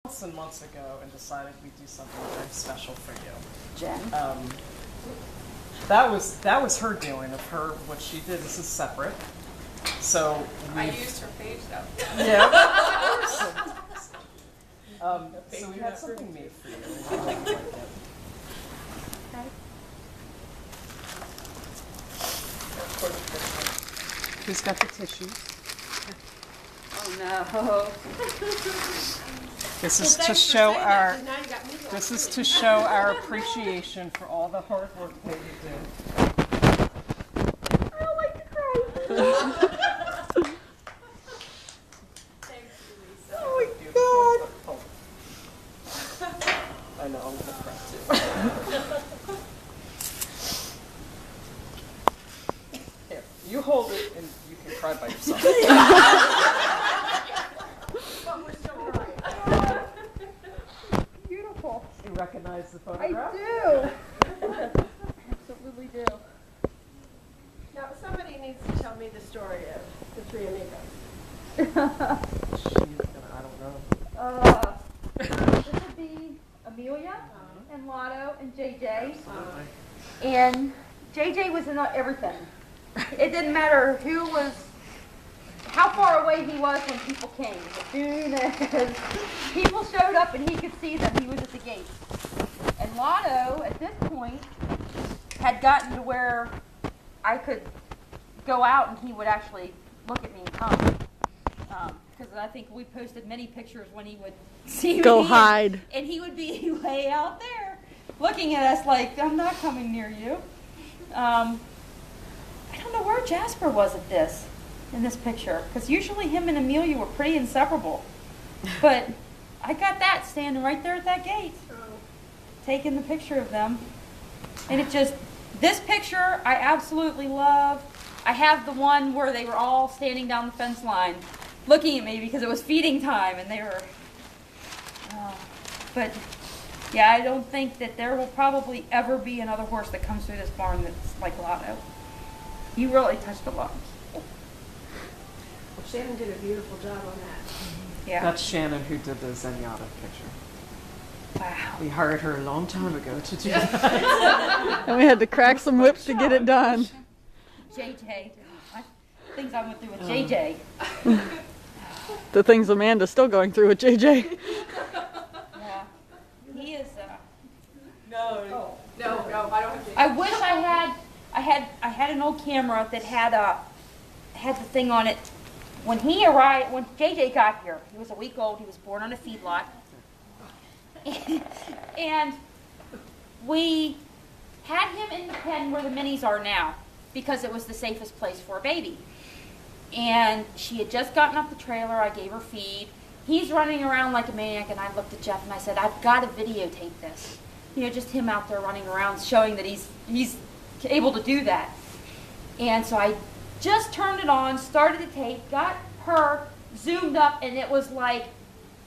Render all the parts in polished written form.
months and months ago and decided we'd do something very special for you. Jen. That was her doing. Of her, what she did. This is separate. So I used her page though. yeah. So we had something made for you. I hope you like it. Who's got the tissues? Oh no. This is to show our. This is to show our appreciation for all the hard work that you did. I don't like to cry. Oh my God! I know, I'm gonna cry too. Here, you hold it and you can cry by yourself. Beautiful. You recognize the I photograph? do. Absolutely do. Now, somebody needs to tell me the story of the three amigos. I don't know. This would be Amelia and Lotto and JJ. And JJ was in everything. It didn't matter how far away he was when people came. As soon as people showed up and he could see them, he was at the gate. And Lotto, at this point, had gotten to where I could go out and he would actually look at me and come. Because I think we posted many pictures when he would see Go me. hide. And he would be way out there looking at us like, I'm not coming near you. I don't know where Jasper was at this, in this picture. Because usually him and Amelia were pretty inseparable. But I got that standing right there at that gate, taking the picture of them. And this picture I absolutely love. I have the one where they were all standing down the fence line looking at me because it was feeding time and they were, but yeah, I don't think that there will probably ever be another horse that comes through this barn that's like Lotto. He really touched a lot. Well, Shannon did a beautiful job on that. Yeah. That's Shannon who did the Zenyatta picture. Wow. We hired her a long time ago to do that. And we had to crack some whips to get it done. JJ. Things I went through with JJ. The things Amanda's still going through with JJ. Yeah. He is, No, I don't have to. I wish I had an old camera that had the thing on it. When JJ got here, he was a week old. He was born on a feedlot, and we had him in the pen where the minis are now because it was the safest place for a baby. And she had just gotten off the trailer. I gave her feed. He's running around like a maniac, and I looked at Jeff and I said, I've got to videotape this. Just him out there running around, showing that he's able to do that. And so I just turned it on, started the tape, got her zoomed up, and it was like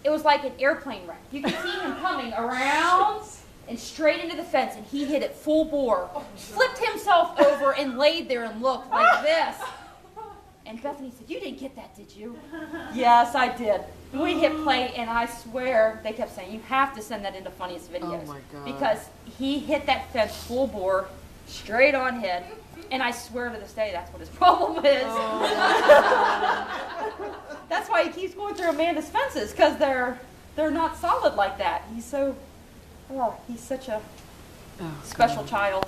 an airplane wreck. You could see him coming around and straight into the fence, and he hit it full bore, flipped himself over, and laid there and looked like this. And Bethany said, "You didn't get that, did you?" Yes, I did. We hit play, and I swear, they kept saying, you have to send that into Funniest Videos. Oh my God. Because he hit that fence full bore, straight on head, and I swear to this day, that's what his problem is. Oh. That's why he keeps going through Amanda's fences, because they're not solid like that. He's such a special child.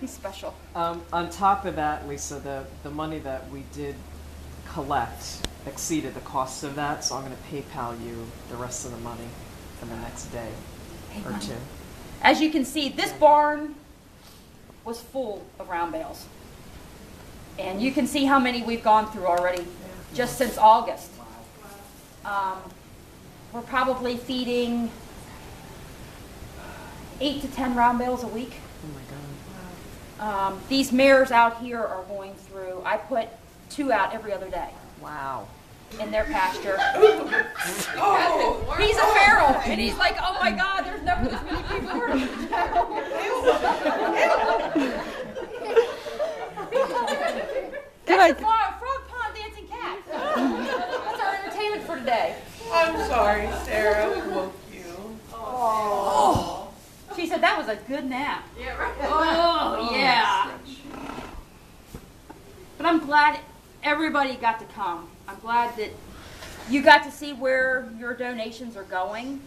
He's special. On top of that, Lisa, the money that we did collect exceeded the cost of that, so I'm going to PayPal you the rest of the money for the next day or two. As you can see, this barn was full of round bales. And you can see how many we've gone through already just since August. We're probably feeding 8 to 10 round bales a week. Oh my God. These mares out here are going through, I put 2 out every other day Wow. in their pasture. He's a feral, and he's like, oh my God, there's never this many people working. That's a frog pond dancing cat. That's our entertainment for today. I'm sorry. Sarah woke you. Oh. She said that was a good nap. Yeah, right. Oh, yeah. But I'm glad everybody got to come. I'm glad that you got to see where your donations are going.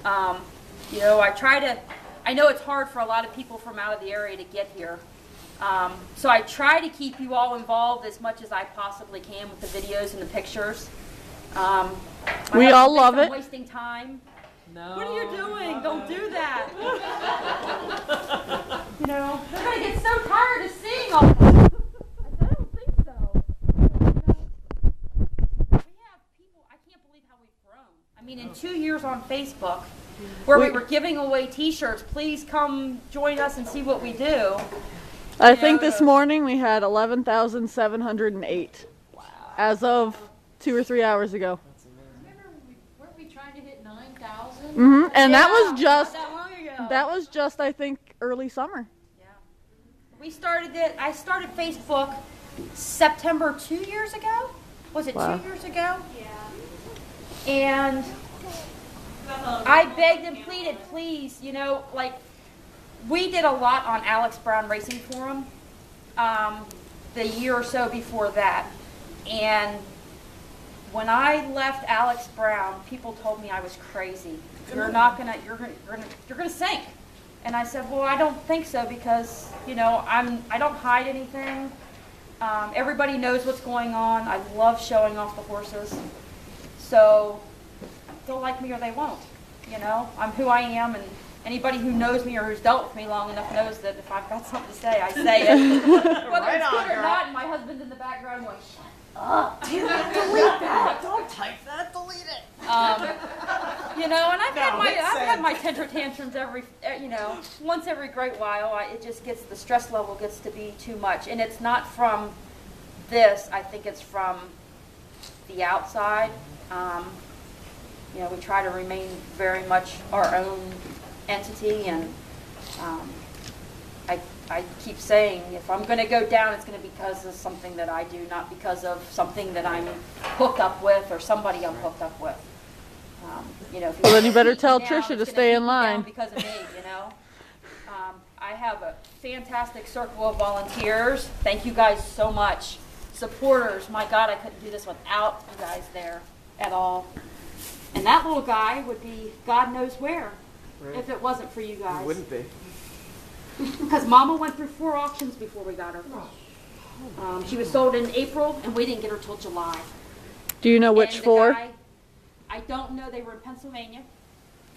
You know, I know it's hard for a lot of people from out of the area to get here. So I try to keep you all involved as much as I possibly can with the videos and the pictures. We all love it. I'm wasting time. No. What are you doing? Don't do that. You know, they're going to get so tired of seeing all that. I don't think so. We have people, I can't believe how we've grown. I mean, in 2 years on Facebook, where we were giving away t-shirts, please come join us and see what we do. I think this morning we had 11,708 as of 2 or 3 hours ago. Weren't we trying to hit 9,000? And that was Not just that long ago. I think early summer. Yeah. We started it, I started Facebook September 2 years ago. Was it Wow. 2 years ago? Yeah. And I begged and pleaded, please, you know, like, we did a lot on Alex Brown Racing Forum the year or so before that. And when I left Alex Brown, people told me I was crazy. You're gonna sink. And I said, well, I don't think so because, you know, I don't hide anything. Everybody knows what's going on. I love showing off the horses. So they'll like me or they won't. You know, I'm who I am, and anybody who knows me or who's dealt with me long enough knows that if I've got something to say, I say it. Whether Right it's on, good or girl. not, and my husband's in the background going, shut up. Delete that. Don't type that. Delete it. You know, and I've hit had send. my temper tantrums once every great while. The stress level gets to be too much, and it's not from this. I think it's from the outside. You know, we try to remain very much our own entity, and I keep saying, if I'm going to go down, it's going to be because of something that I do, not because of something that I'm hooked up with or somebody I'm hooked up with. You know, if Well, then you better beat me tell down, Tricia it's to gonna stay beat in me line. down because of me, you know. I have a fantastic circle of volunteers. Thank you guys so much. Supporters, my God, I couldn't do this without you guys there at all. And that little guy would be God knows where Right. if it wasn't for you guys. It wouldn't be. Because Mama went through 4 auctions before we got her. She was sold in April, and we didn't get her till July. Do you know which And the 4? guy, I don't know. They were in Pennsylvania.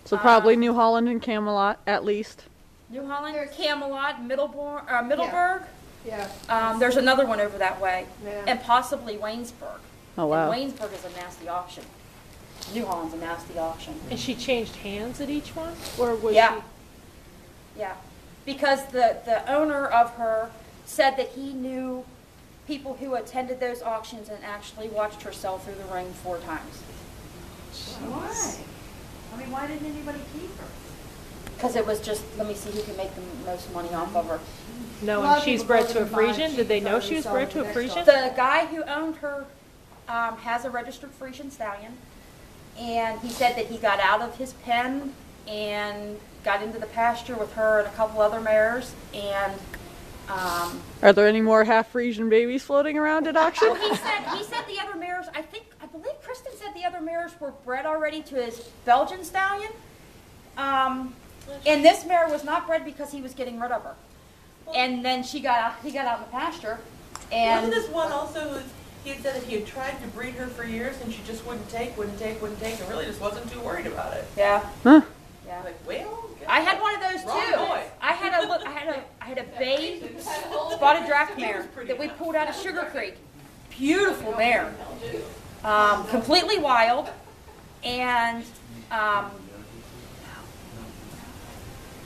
So probably New Holland and Camelot at least. New Holland, Camelot, Middleburg. Yeah. There's another one over that way. Yeah. And possibly Waynesburg. Oh wow. And Waynesburg is a nasty auction. New Holland's a nasty auction. And she changed hands at each one? Or was Yeah. Yeah. Because the owner of her said that he knew people who attended those auctions and actually watched her sell through the ring 4 times. Why? I mean, why didn't anybody keep her? Because it was just, let me see who can make the most money off of her. she? No, A lot and of she's people bred to a voted to buy it. Frisian? Did they She know thought she was it bred was to a sold Frisian? The guy who owned her has a registered Frisian stallion, and he said that he got out of his pen and got into the pasture with her and a couple other mares, and Are there any more half Frisian babies floating around at auction? well, he said the other mares, I believe Kristen said the other mares were bred already to his Belgian stallion, and this mare was not bred because he was getting rid of her, and then he got out in the pasture, and Wasn't this one also who he had said that he had tried to breed her for years and she just wouldn't take, and really just wasn't too worried about it. yeah, Huh. yeah. Like, well, I had one of those too. Wrong boy. I had a bay spotted draft mare that we pulled out of Sugar Creek. Beautiful mare, completely wild, and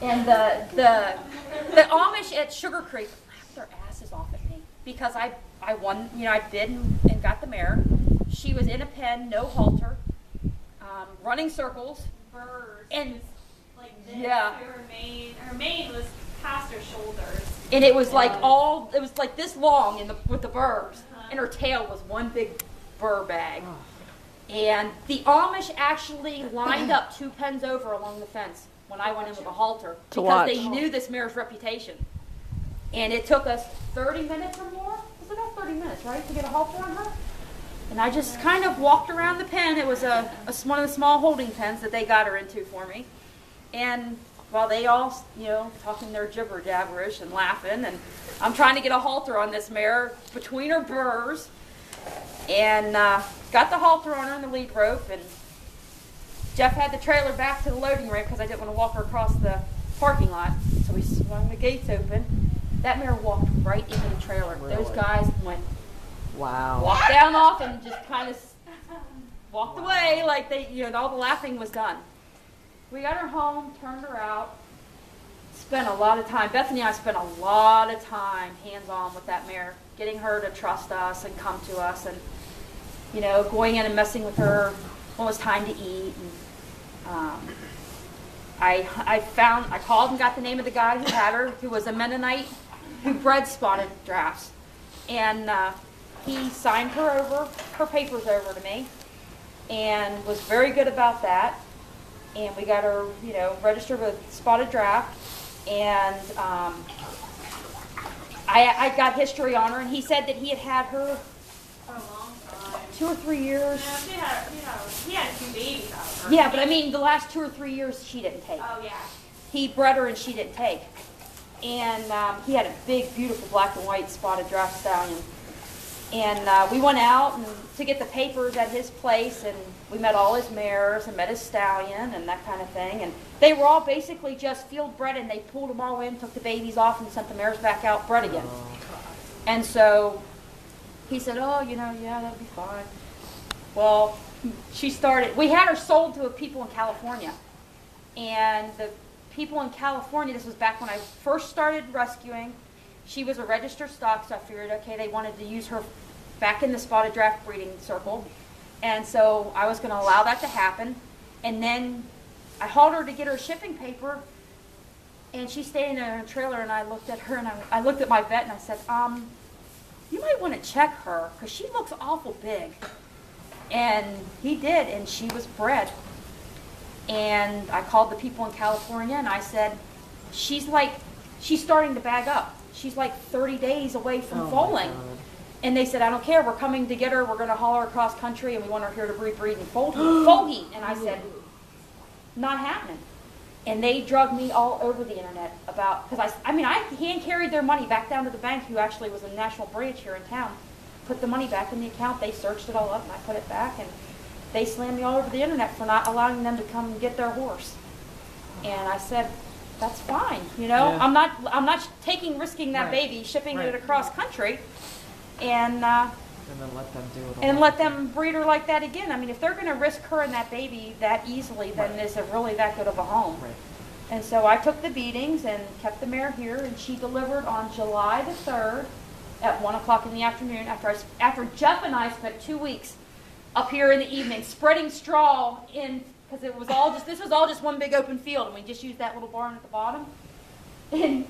the Amish at Sugar Creek laughed their asses off at me because I won. You know, I bid and got the mare. She was in a pen, no halter, running circles. Burrs. And- She was like this. Yeah. Her mane was past her shoulders. And it was like it was like this long with the burrs, and her tail was one big burr bag. And the Amish actually lined up 2 pens over along the fence when I went in with a halter To because watch. they knew this mare's reputation. And it took us 30 minutes or more. It was about 30 minutes, right, to get a halter on her? And I just kind of walked around the pen. It was one of the small holding pens that they got her into for me. And while they all, talking their gibber jabberish and laughing, and I'm trying to get a halter on this mare between her burrs, and got the halter on her in the lead rope, and Jeff had the trailer back to the loading ramp because I didn't want to walk her across the parking lot, so we swung the gates open. That mare walked right into the trailer. Those Really? guys walked down off and just kind of walked away like all the laughing was done. We got her home, turned her out, spent a lot of time, Bethany and I spent a lot of time hands-on with that mare, getting her to trust us and come to us, and, going in and messing with her when it was time to eat. And, I called and got the name of the guy who had her, who was a Mennonite who bred spotted drafts. And he signed her papers over to me, and was very good about that. And we got her, registered with Spotted Draft, and I got history on her, and he said that he had her For a long time. 2 or 3 years. Yeah, he had 2 babies out of her. Yeah, but I mean, the last 2 or 3 years she didn't take. Oh, yeah. He bred her and she didn't take. And he had a big, beautiful black and white Spotted Draft stallion. And we went out to get the papers at his place, and we met all his mares and met his stallion and that kind of thing. And they were all basically just field bred, and they pulled them all in, took the babies off, and sent the mares back out bred again. And so he said, yeah, that'd be fine. Well, we had her sold to people in California. And the people in California, this was back when I first started rescuing, she was a registered stock, so I figured, okay, they wanted to use her back in the Spotted Draft breeding circle. And so I was going to allow that to happen. And then I hauled her to get her shipping paper, and she's staying in her trailer, and I looked at her, and I looked at my vet, and I said, you might want to check her, because she looks awful big. And he did, and she was bred. And I called the people in California, and I said, she's starting to bag up. She's like 30 days away from foaling. And they said, I don't care, we're coming to get her, we're going to haul her across country, and we want her here to breed and foal heat. And I said, not happening. And they drugged me all over the internet about, because I hand carried their money back down to the bank, who actually was a national branch here in town. Put the money back in the account, they searched it all up, and I put it back, and they slammed me all over the internet for not allowing them to come and get their horse. And I said, that's fine, Yeah. I'm not risking that baby, shipping it across country, and then let them do it. and let them breed her like that again. I mean, if they're going to risk her and that baby that easily, then is it really that good of a home? Right. And so I took the beatings and kept the mare here, and she delivered on July the 3rd at 1 o'clock in the afternoon after Jeff and I spent 2 weeks up here in the evening spreading straw in, because this was all just one big open field, and we just used that little barn at the bottom. And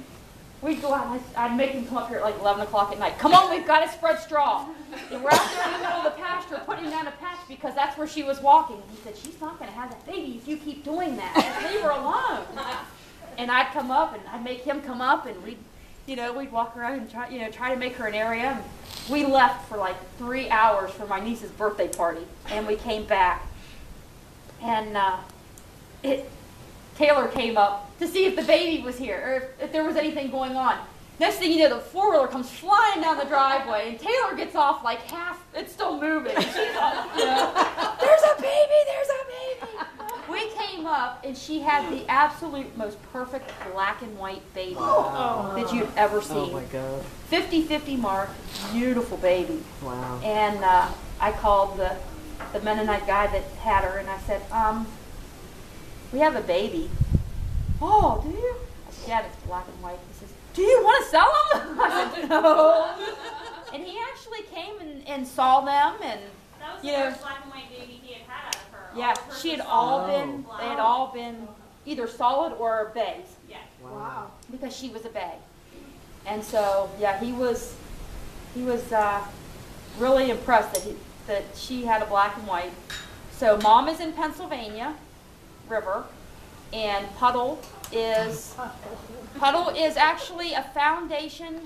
we'd go out, and I'd make him come up here at like 11 o'clock at night. Come on, we've got to spread straw. And we're out there in the middle of the pasture putting down a patch because that's where she was walking. And he said, she's not going to have that baby if you keep doing that. Just leave her alone. And I'd come up, and I'd make him come up, and we'd walk around and try to make her an area. And we left for like 3 hours for my niece's birthday party, and we came back. And Taylor came up to see if the baby was here, or if there was anything going on. Next thing you know, the four-wheeler comes flying down the driveway, and Taylor gets off like half, it's still moving. She's all, there's a baby! We came up, and she had the absolute most perfect black and white baby that you'd ever seen. Oh my God. 50-50 mark, beautiful baby. Wow. And I called the Mennonite guy that had her, and I said, we have a baby. Oh, do you? I said, yeah, it's black and white. He says, do you want to sell them? I said, no. And he actually came and saw them, and That was the first black and white baby he had had out of her. yeah, All of hers she had was all solid been, black. they had all been either solid or bays, Yeah. Wow. because she was a bay. And so, yeah, he was really impressed that she had a black and white. So Mom is in Pennsylvania, River, and Puddle is actually a foundation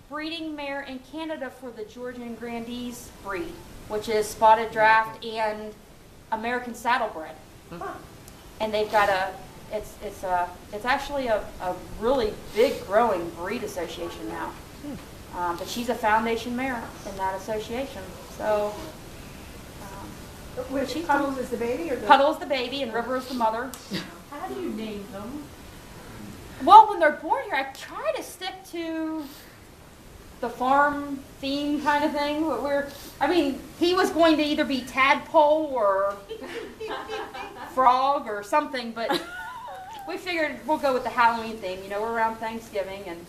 breeding mare in Canada for the Georgian Grandees breed, which is spotted draft and American saddlebred. And they've got it's actually a really big growing breed association now. But she's a foundation mare in that association. So Which she's Puddles is the baby or the? Puddle's the baby and River is the mother. How do you name them? Well, when they're born here, I try to stick to the farm theme kind of thing. He was going to either be tadpole or frog or something, but we figured we'll go with the Halloween theme. You know, we're around Thanksgiving, and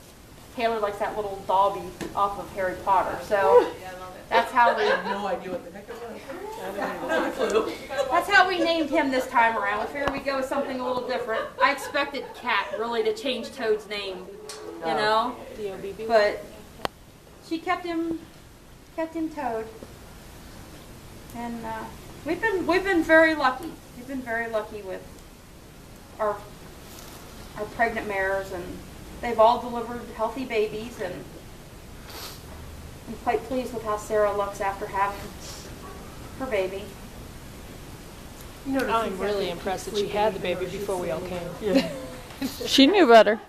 Taylor likes that little Dobby off of Harry Potter. So that's how I have no idea what the heck it was. Not a clue. that's how we named him this time around. We figured we'd go with something a little different. I expected Cat really to change Toad's name, you know, but she kept him Toad, and we've been very lucky. We've been very lucky with our pregnant mares, and they've all delivered healthy babies, and I'm quite pleased with how Sarah looks after having her baby. You notice I'm exactly really impressed that she had the baby before we all came. She knew better.